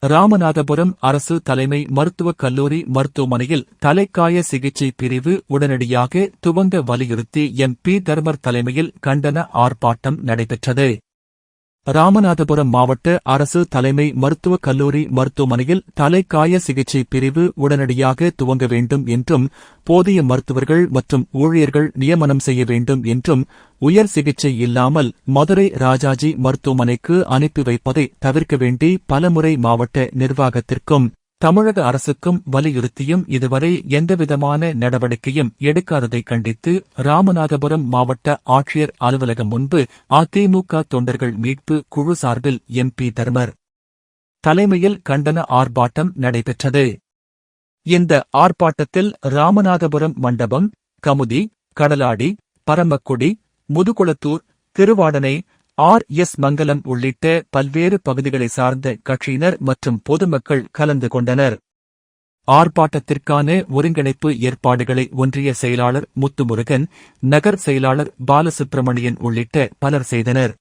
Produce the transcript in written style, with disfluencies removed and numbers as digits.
ராமநாதபுரம் அரசு தலைமை மருத்துவக் கல்லூரி மருத்துவமனையில் தலைக்காய சிகிச்சை பிரிவு உடனடியாக துவங்க வலியுறுத்தி எம்பி தர்மர் தலைமையில் கண்டன ஆர்ப்பாட்டம் நடைபெற்றது. ராமநாதபுரம் மாவட்ட அரசு தலைமை மருத்துவக் கல்லூரி மருத்துவமனையில் தலைக்காய சிகிச்சை பிரிவு உடனடியாக துவங்க வேண்டும் என்றும், போதிய மருத்துவர்கள் மற்றும் ஊழியர்கள் நியமனம் செய்ய வேண்டும் என்றும், உயர் சிகிச்சை இல்லாமல் மதுரை ராஜாஜி மருத்துவமனைக்கு அனுப்பி வைப்பதை தவிர்க்க வேண்டி பலமுறை மாவட்ட நிர்வாகத்திற்கும் தமிழக அரசுக்கும் வலியுறுத்தியும் இதுவரை எந்தவிதமான நடவடிக்கையும் எடுக்காததை கண்டித்து ராமநாதபுரம் மாவட்ட ஆட்சியர் அலுவலகம் முன்பு அதிமுக தொண்டர்கள் மீட்பு குழு சார்பில் எம்பி தர்மர் தலைமையில் கண்டன ஆர்ப்பாட்டம் நடைபெற்றது. இந்த ஆர்ப்பாட்டத்தில் ராமநாதபுரம் மண்டபம், கமுதி, கடலாடி, பரமக்குடி, முதுகுளத்தூர், திருவாடனை, RS மங்கலம் உள்ளிட்ட பல்வேறு பகுதிகளை சார்ந்த கட்சியினர் மற்றும் பொதுமக்கள் கலந்து கொண்டனர். ஆர்ப்பாட்டத்திற்கான ஒருங்கிணைப்பு ஏற்பாடுகளை ஒன்றிய செயலாளர் முத்துமுருகன், நகர் செயலாளர் பாலசுப்பிரமணியன் உள்ளிட்ட பலர் செய்தனர்.